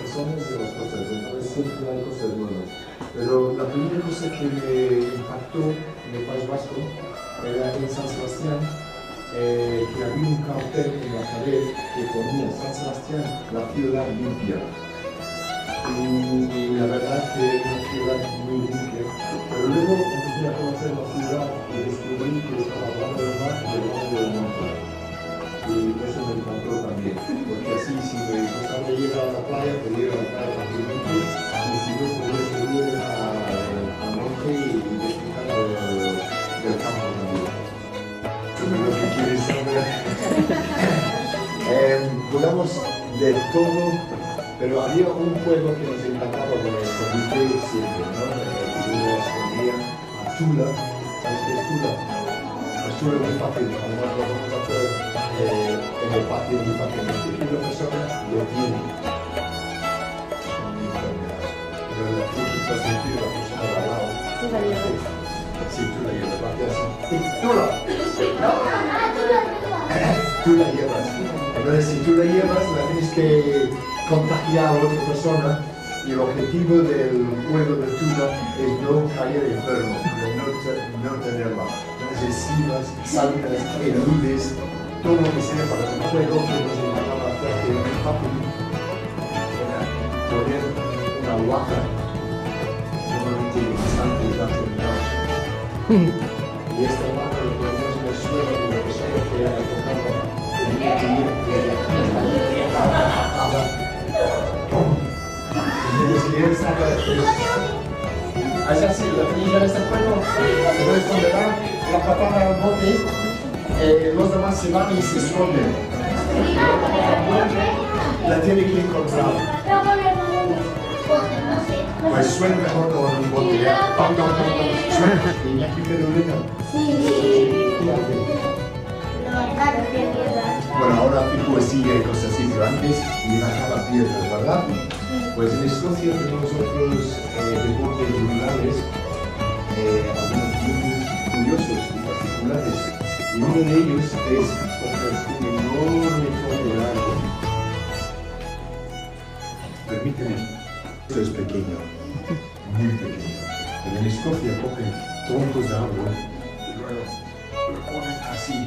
Somos de las cosas, entonces siempre hay cosas nuevas. Pero la primera cosa que me impactó en el País Vasco era en San Sebastián, que había un cartel en la pared que ponía San Sebastián, la ciudad limpia. Y la verdad que es una ciudad muy limpia. Pero luego empecé a conocer la ciudad y descubrí que estaba hablando del mar y debajo del monte. Y eso me encantó también, porque así si me gustaba ir a la playa, podía ir a la playa fácilmente, y si no, podía subir al monte y disfrutar del campo también. Sobre lo que quieres saber. Jugamos de todo, pero había un juego que nos encantaba con el escondite siempre, ¿no? Que uno escondía a Tula. ¿Sabes qué es Tula? Es Tula muy fácil, además lo vamos a hacer en el patio muy fácilmente. Y una persona lo tiene. Pero la tú quitas sentir a la persona de al lado. Tú la llevas. Sí, tú la llevas, va a quedar así. ¡Tula! Tú la llevas. Entonces, si tú la llevas, la tienes que contagiar a otra persona. Y el objetivo del juego de Tula es no caer enfermo, no tenerla. Entonces, esquivas, saltas, eludes, todo lo que sea para un juego que nos encantaba hacer, que era muy fácil. Era poner una guaca, normalmente bastante terminados. Y esta guaca lo ponemos en el suelo y la persona que ha tocado tenía que ir desde aquí hasta la ¡pum! Es así, la finilla de este juego, entonces cuando da la patada al bote, los demás se van y se esconden. La tiene que encontrar. Pues suena mejor con un bote, ¿eh? Suena. ¿Y aquí quedó lindo? Sí. Bueno, ahora hace poesía y cosas así, pero antes levantaba piedras, ¿verdad? Pues en Escocia tenemos otros deportes rurales, algunos muy curiosos y particulares. Y uno de ellos es coger un enorme trozo de árbol. Permíteme, esto es pequeño, muy pequeño. Pero en Escocia cogen troncos de árbol y luego lo ponen así.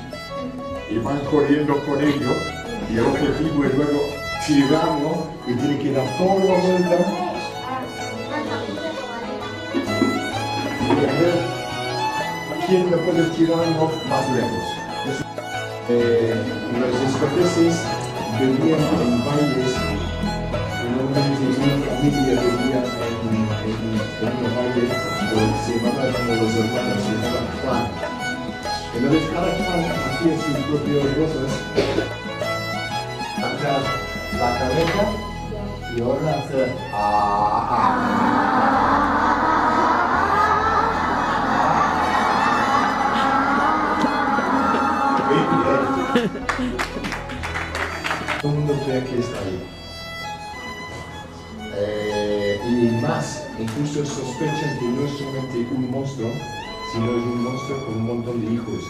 Y van corriendo con ello. Y el objetivo es luego tirarlo y tiene que dar toda la vuelta y a ver quién lo puede tirarlo más lejos. Los escoceses bebían en bailes, normalmente mi familia bebía en un baile que se llamaba como los hermanos, se llamaba clan. Entonces cada clan hacía sus propias cosas. Atrás la cabeza y ahora hacer todo el mundo cree que está ahí. Y más, incluso sospechan que no es solamente un monstruo, sino es un monstruo con un montón de hijos.